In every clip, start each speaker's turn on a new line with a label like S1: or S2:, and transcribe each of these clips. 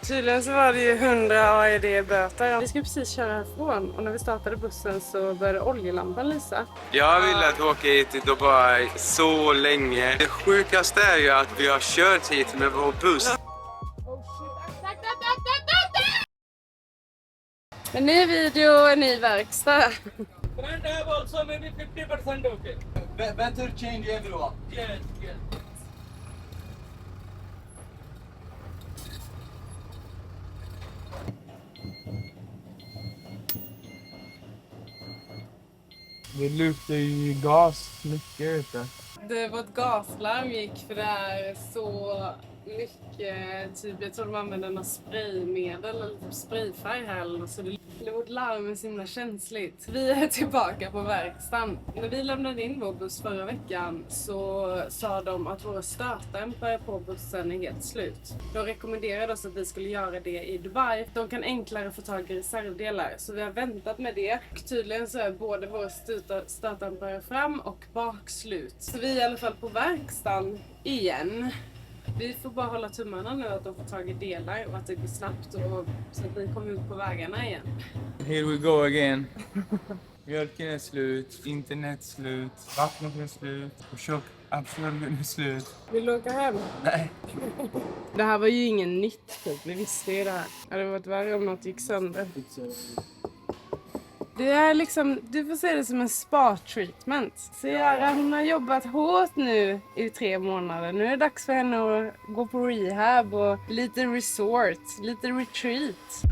S1: Tydligen så var det ju 100 AED-böter. Vi skulle precis köra härifrån och när vi startade bussen så började oljelampan lysa.
S2: Jag har velat åka hit till Dubai så länge. Det sjukaste är ju att vi har kört hit med vår buss.
S1: En ny video, en ny verkstad.
S3: Front have also maybe 50% okay.
S4: Better change everyone.
S3: Yes, yes.
S4: Det luktar ju gas mycket ute.
S1: Vårt gaslarm gick för det är så mycket, typ jag tror de använder något spraymedel eller typ sprayfärg här eller något, så vårt larm är så himla känsligt. Vi är tillbaka på verkstaden. När vi lämnade in vår buss förra veckan så sa de att våra startdämpare på bussen är helt slut. De rekommenderade oss att vi skulle göra det i Dubai. De kan enklare få tag i reservdelar, så vi har väntat med det. Och tydligen så är både våra startdämpare fram och bak slut. Så vi är i alla fall på verkstaden igen. Vi får bara hålla tummarna nu att de får tag i delar och att det går snabbt och så att vi kommer ut på vägarna igen.
S4: Here we go again. Mjölken är slut, internet slut, vattnet är slut och kökabsorben är slut.
S1: Vill du åka hem?
S4: Nej.
S1: Det här var ju ingen nytt typ, vi visste ju det här. Det hade varit värre om något gick sönder. Det är liksom, du får se det som en spa-treatment. Ciara, hon har jobbat hårt nu i 3 månader. Nu är det dags för henne att gå på rehab och lite resort, lite retreat.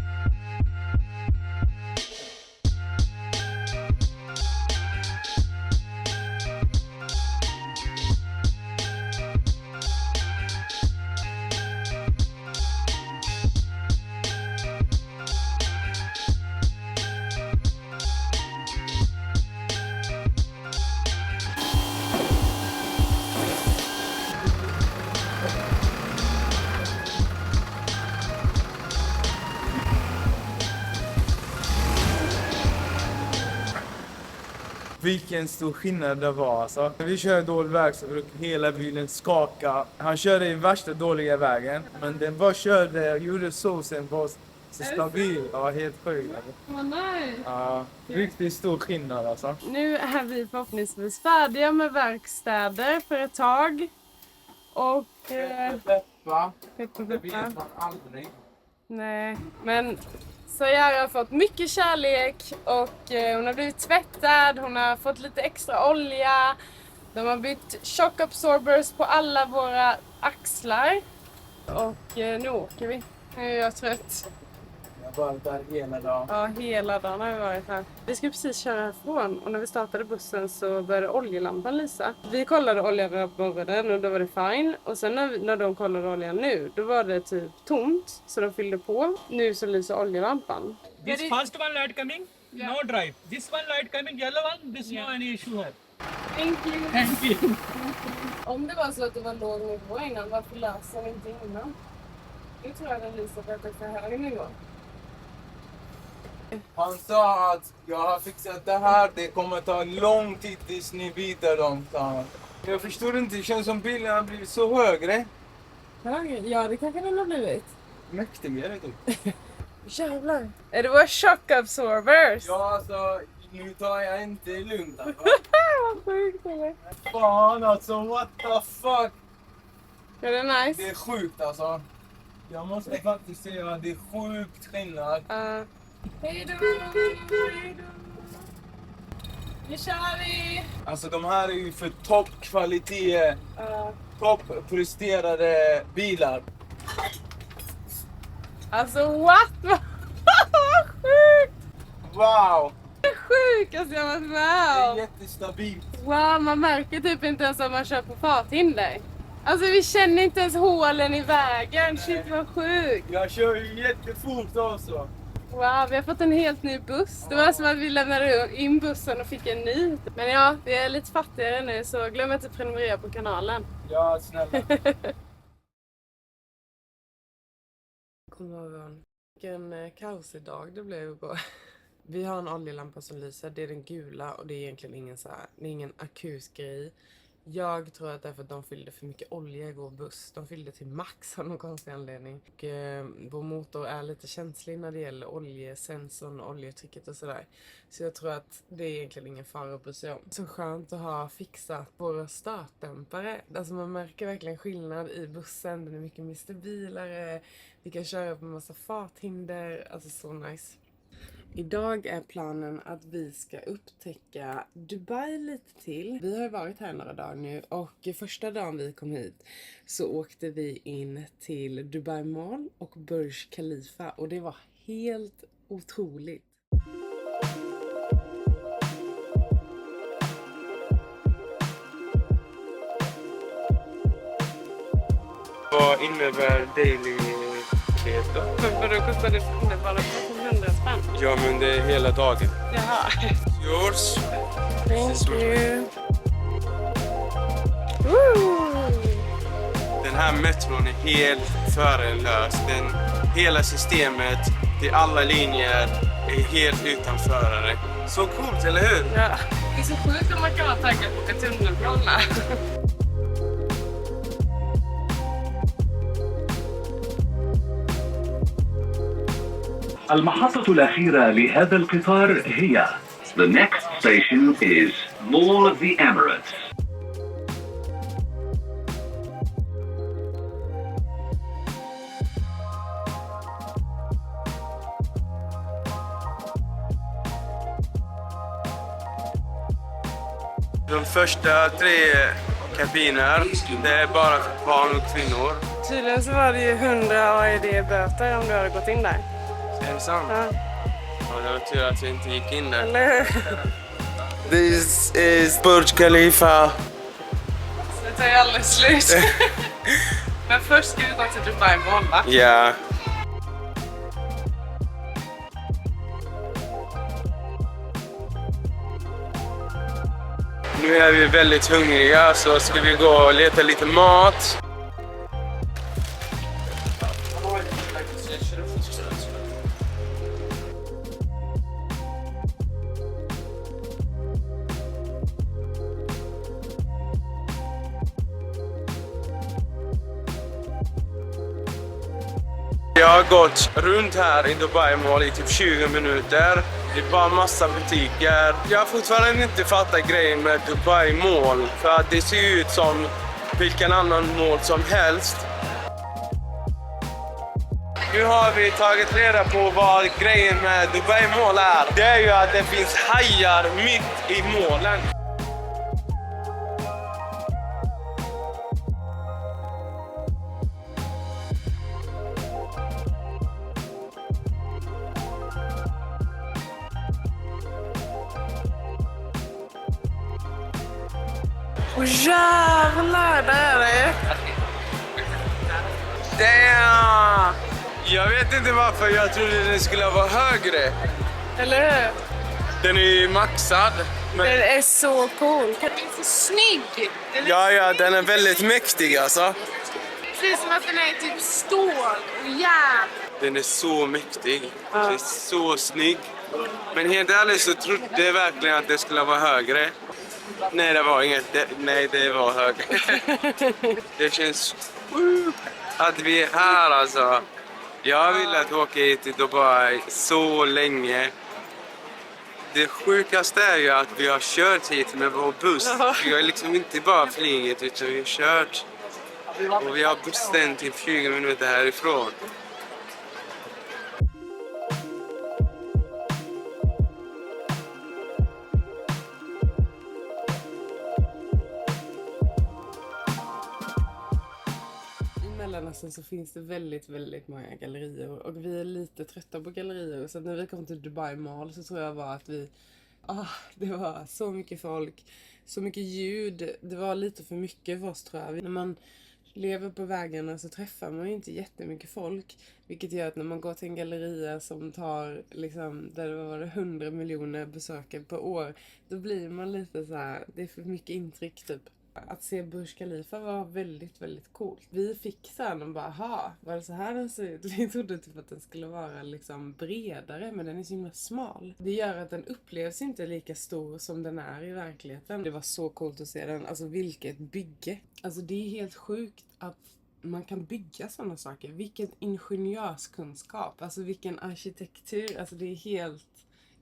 S4: Vilken stor skillnad det var alltså. När vi körde dålig väg så brukar hela bilen skaka. Han körde i värsta dåliga vägen. Men den bara körde och gjorde såsen var så stabil. Ja, helt sjukt.
S1: Vad nice!
S4: Ja, riktigt stor skillnad alltså.
S1: Nu är vi förhoppningsvis färdiga med verkstäder för ett tag. Och...
S4: Peppa.
S1: Peppa.
S4: Det vet man aldrig.
S1: Nej, men Ciara har fått mycket kärlek och hon har blivit tvättad, hon har fått lite extra olja. De har bytt shock absorbers på alla våra axlar. Och nu åker vi. Nu är jag trött.
S4: Jag var där hela dagen.
S1: Ja, hela dagen har vi varit här. Vi skulle precis köra härifrån och när vi startade bussen så började oljelampan lysa. Vi kollade oljan på morgonen och då var det fine. Och sen när de kollade oljan nu, då var det typ tomt. Så de fyllde på. Nu så lyser oljelampan.
S3: This first one light coming, no drive. This one light coming, yellow one, this no any issue here.
S1: Thank you.
S3: Thank you.
S1: Om det var så att det var låg nivå innan, varför löser de inte innan? Nu tror jag den lyser på att det är för hög nivå.
S4: Han sa att jag har fixat det här, det kommer ta lång tid tills ni byter dem, sa han. Jag förstår inte, det känns som bilen har blivit så högre.
S1: Högre? Ja, det kanske den har blivit.
S4: Mäktigare typ.
S1: Jävlar. Är det våra shock absorbers?
S4: Ja alltså, nu tar jag inte lugnt alltså.
S1: Vad sjukt eller?
S4: Fan alltså, what the fuck.
S1: Är det nice?
S4: Det är sjukt alltså. Jag måste faktiskt säga att det är sjukt skillnad.
S1: Hej då! Hej då! Nu kör vi!
S4: Alltså de här är ju för toppkvalitet, toppresterade bilar.
S1: Alltså what? Vad sjukt!
S4: Wow!
S1: Det är sjukaste jag varit
S4: Det
S1: med
S4: är
S1: om.
S4: jättestabilt.
S1: Wow, man märker typ inte ens om man kör på farthinder. Alltså vi känner inte ens hålen i vägen. Shit vad sjukt.
S4: Jag kör ju jättefort också.
S1: Wow, vi har fått en helt ny buss. Det var som att vi lämnade in bussen och fick en ny. Men ja, vi är lite fattigare nu så glöm inte att prenumerera på kanalen.
S4: Ja, snälla.
S1: God morgon. Vilken kaos idag det blev igår. Vi har en oljelampa som lyser, det är den gula och det är egentligen ingen så här, det är ingen akut grej. Jag tror att det är för att de fyllde för mycket olja i vår buss. De fyllde till max av någon konstig anledning. Och vår motor är lite känslig när det gäller oljesensorn, oljetrycket och sådär. Så jag tror att det är egentligen ingen fara att bry sig om. Så skönt att ha fixat våra startdämpare. Alltså man märker verkligen skillnad i bussen. Den är mycket mer stabilare. Vi kan köra på en massa farthinder. Alltså så nice. Idag är planen att vi ska upptäcka Dubai lite till. Vi har varit här några dagar nu och första dagen vi kom hit så åkte vi in till Dubai Mall och Burj Khalifa och det var helt otroligt.
S2: Vad innebär daily rate då?
S1: Vadå kostade det bara 100 spänn?
S2: Ja, men det är hela dagen.
S1: Jaha.
S2: Yours.
S1: Thank you. Woo!
S2: Den här metron är helt förelös. Hela systemet till alla linjer är helt utan förare. Så coolt, eller hur?
S1: Ja. Det är så sjukt att man kan vara taggad på ett tunnelbana.
S5: المحطة الأخيرة لهذا القطار هي The next station is Mall of the Emirates.
S2: De första 3 kabiner, det är bara för barn och kvinnor.
S1: Tydligen så var det ju 100 AED-böter om du hade gått in där.
S2: Är det sant?
S1: Ja.
S2: Ja, det var tur att jag inte gick in där.
S1: Eller hur?
S2: This is Burj Khalifa.
S1: Det tar ju aldrig slut. Men först ska vi gå till Dubai Mall, va?
S2: Ja. Nu är vi väldigt hungriga så ska vi gå och leta lite mat. Jag har gått runt här i Dubai Mall i typ 20 minuter. Det är bara massa butiker. Jag har fortfarande inte fattat grejen med Dubai Mall. För att det ser ut som vilken annan mall som helst. Nu har vi tagit reda på vad grejen med Dubai Mall är. Det är ju att det finns hajar mitt i målen.
S1: Åh jävlar, där är det!
S2: Damn! Jag vet inte varför jag trodde den skulle vara högre.
S1: Eller hur?
S2: Den är ju maxad. Men...
S1: Den är så cool. Den är så snygg!
S2: Ja, den är väldigt mäktig alltså.
S1: Det ser som att den är typ stål och järn.
S2: Den är så mäktig. Den är så snygg. Men helt ärligt så trodde jag verkligen att det skulle vara högre. Nej, det var inget. Nej, det var högre. Det känns sjukt att vi är här alltså. Jag har velat åka hit till Dubai så länge. Det sjukaste är ju att vi har kört hit med vår buss. Vi har liksom inte bara flugit utan vi har kört. Och vi har bussen till 20 minuter härifrån.
S1: Mellanöstern så finns det väldigt många gallerier och vi är lite trötta på gallerier, så när vi kom till Dubai Mall så tror jag bara att det var så mycket folk, så mycket ljud, det var lite för mycket för oss tror jag. När man lever på vägarna så träffar man ju inte jättemycket folk, vilket gör att när man går till en galleria som tar liksom, där det var 100 miljoner besökare per år, då blir man lite så här, det är för mycket intryck typ. Att se Burj Khalifa var väldigt, väldigt coolt. Vi fick sen och bara, aha, var det så här den ser ut? Vi trodde typ att den skulle vara liksom bredare, men den är så himla smal. Det gör att den upplevs inte lika stor som den är i verkligheten. Det var så coolt att se den. Alltså vilket bygge. Alltså det är helt sjukt att man kan bygga sådana saker. Vilken ingenjörskunskap. Alltså vilken arkitektur. Alltså det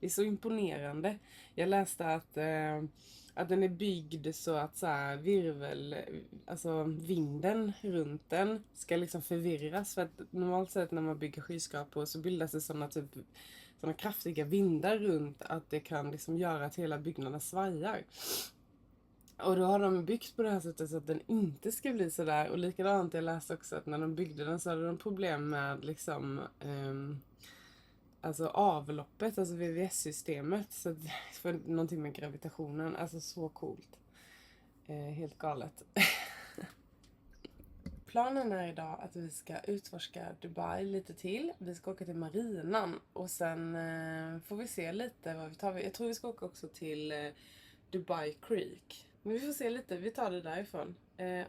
S1: är så imponerande. Jag läste att den är byggd så att så här alltså vinden runt den ska liksom förvirras. För att normalt sett när man bygger skyskrapor så bildas det sådana kraftiga vindar runt att det kan liksom göra att hela byggnaden svajar. Och då har de byggt på det här sättet så att den inte ska bli sådär. Och likadant, jag läste också att när de byggde den så hade de problem med liksom alltså avloppet, alltså VVS-systemet, så för någonting med gravitationen, alltså så coolt. Helt galet. Planen är idag att vi ska utforska Dubai lite till. Vi ska åka till marinan och sen får vi se lite vad vi tar. Jag tror vi ska åka också till Dubai Creek. Men vi får se lite, vi tar det därifrån.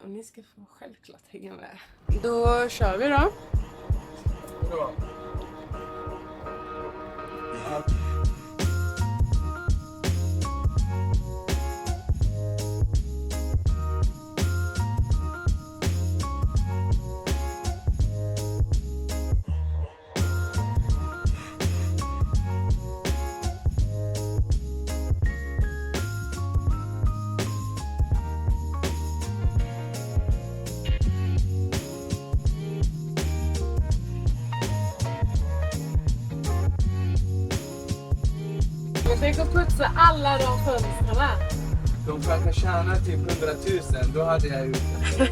S1: Och ni ska få självklart hänga med. Då kör vi då.
S4: Bra.
S1: Tänk att putsa alla de fönsterna.
S4: De kanske tjänar typ 100 000, då hade jag gjort det.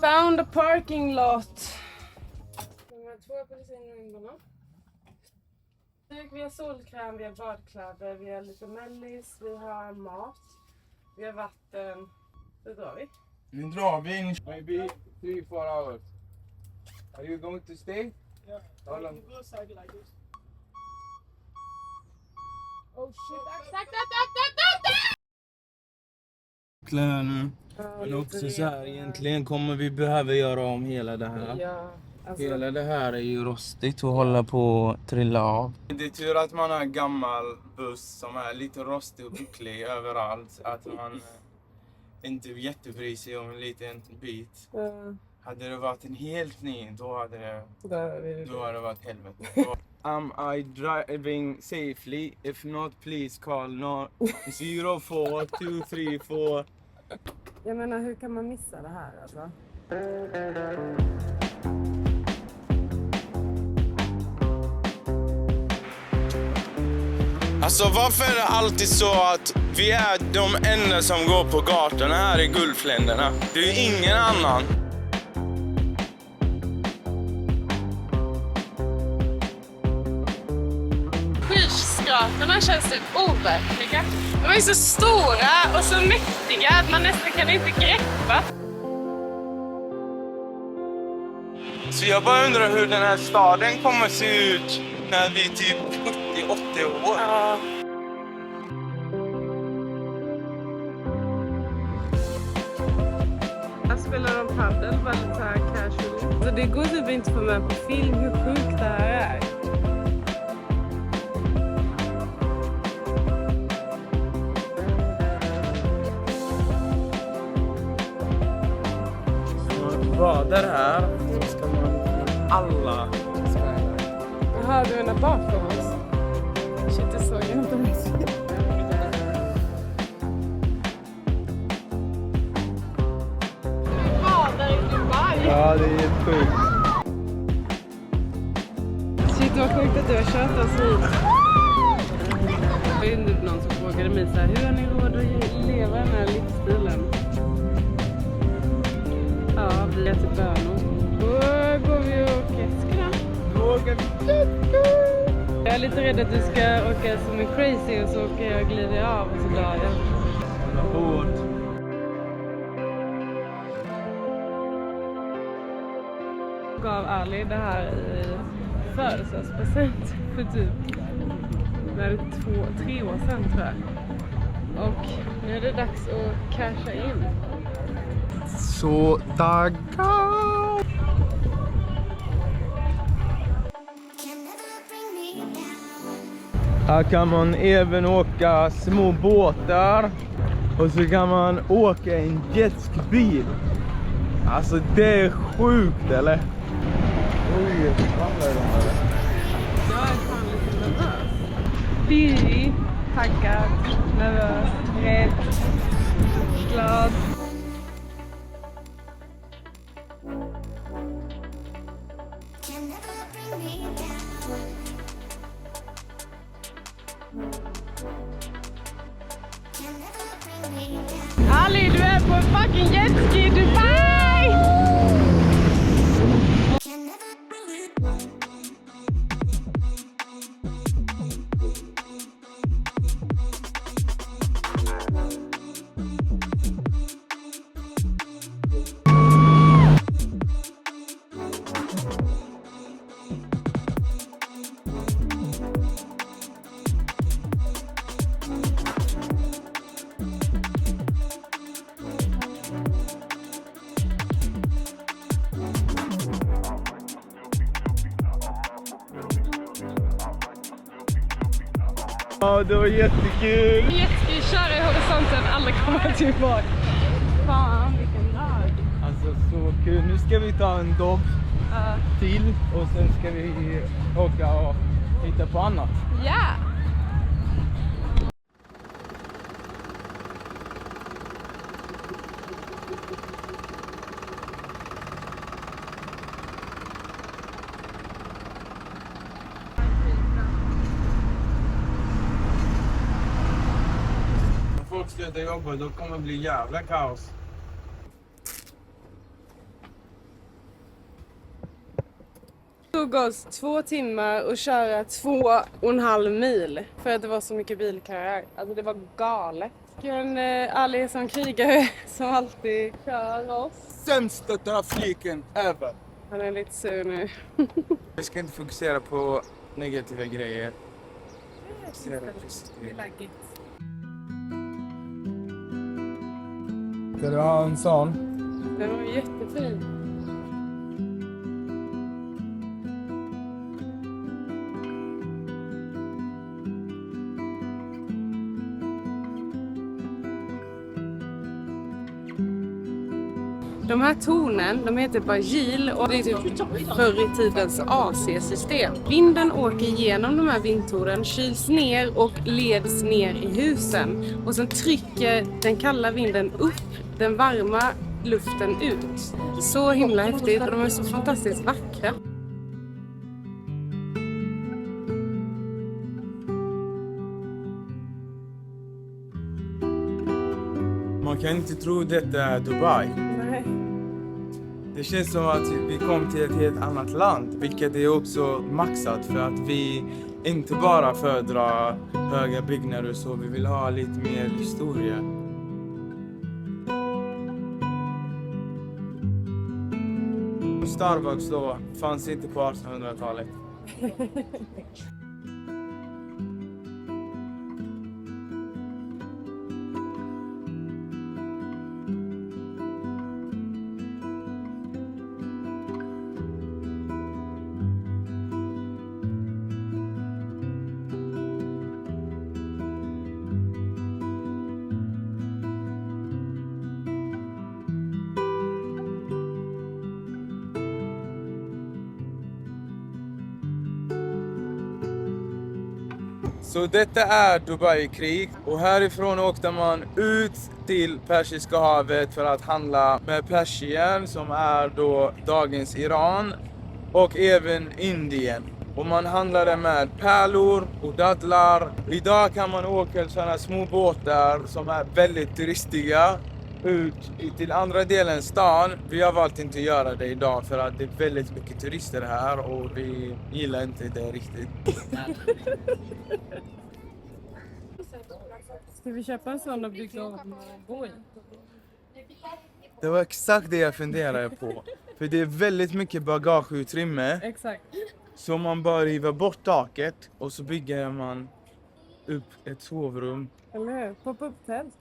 S1: Found a parking lot. De har 2 apelsiner i ringarna. Vi har solkräm, vi har badkläder, vi har lite mellis, vi har mat, vi har vatten. Då drar vi.
S4: Nu drar vi. Maybe 3-4 hours. Are you going to stay?
S3: Yeah.
S4: How long?
S3: You go side like this.
S1: Oh shit.
S4: Kläder. Men också så här, egentligen kommer vi behöva göra om hela det här.
S1: Ja, alltså.
S4: Hela det här är ju rostigt och hålla på att trilla av. Det är tur att man har en gammal buss som är lite rostig och bucklig överallt. Att man inte är jättebryr sig om en liten bit. Hade det varit en helt ny, då hade det varit helvete. Am I driving safely? If not, please call 04234.
S1: Jag menar, hur kan man missa det här alltså?
S2: Alltså varför är det alltid så att vi är de enda som går på gatorna här i Gulfländerna? Det är ju ingen annan.
S1: Skyskraporna känns typ overkliga. De är så stora och så mäktiga att man nästan kan inte greppa.
S2: Så jag bara undrar hur den här staden kommer se ut när vi är typ 70-80 år.
S1: Ja. Jag spelar de paddel väldigt så här casual. Så det går typ inte att få med på film hur sjukt det här är.
S4: Badar här så ska man alla spela.
S1: Jaha, du menar bakom oss? Shit, det såg jag inte ens. Vi badar i Dubai.
S4: Ja, det är helt sjukt.
S1: Shit, vad sjukt att du har kört oss hit. Det var ju någon som frågade mig så här, hur har ni råd att leva den här livsstilen? Ja, vi äter bönor. Då går vi och åker Jag är lite rädd att du ska åka som en crazy och så åker jag och glider av och så dör jag.
S4: Hårt.
S1: gav Ali det här i födelsedagspresent för typ 2-3 år sedan tror jag. Och nu är det dags att casha in.
S4: Så taggad! Här kan man även åka små båtar. Och så kan man åka i en jetski-bil. Alltså det är sjukt eller? Oj, ramlar de eller?
S1: Jag är fan lite nervös. Pirrig, taggad, nervös, rädd, glad. Ali, du är på en fucking jetski i Dubai!
S4: Ja, det var jättekul!
S1: Jetski, köra i horisonten, aldrig komma tillbaka. Fan, vilken dag.
S4: Alltså så kul. Nu ska vi ta en dag till och sen ska vi åka och hitta på annat.
S1: Ja!
S4: Om folk slutar jobba då kommer det bli jävla kaos.
S1: Det tog oss 2 timmar och köra 2,5 mil för att det var så mycket bilköer. Alltså det var galet. Men Ali som krigare som alltid kör oss.
S4: Sämsta trafiken ever!
S1: Han är lite sur nu.
S4: Vi ska inte fokusera på negativa grejer.
S1: Det är laggigt.
S4: Ska du ha en sån?
S1: Den var jättefin. De här tornen, de heter Bajil och det är typ förr i tidens AC-system. Vinden åker igenom de här vindtornen, kyls ner och leds ner i husen. Och sen trycker den kalla vinden upp den varma luften ut. Så himla häftigt och de är så fantastiskt vackra.
S4: Man kan inte tro detta är Dubai.
S1: Nej.
S4: Det känns som att vi kom till ett helt annat land, vilket är också maxat för att vi inte bara föredrar höga byggnader så vi vill ha lite mer historia. Starbucks då fanns inte på 1800-talet. Så detta är Dubai-krig och härifrån åkte man ut till Persiska havet för att handla med Persien som är då dagens Iran och även Indien. Och man handlade med pärlor och dadlar. Idag kan man åka sådana små båtar som är väldigt turistiga ut till andra delen stan. Vi har valt inte att göra det idag för att det är väldigt mycket turister här och vi gillar inte det riktigt.
S1: Ska vi köpa en sån och bygga om och bo i?
S4: Det var exakt det jag funderade på. För det är väldigt mycket bagageutrymme.
S1: Exakt.
S4: Så man bara river bort taket och så bygger man upp ett sovrum.
S1: Eller hur? Pop-up tält.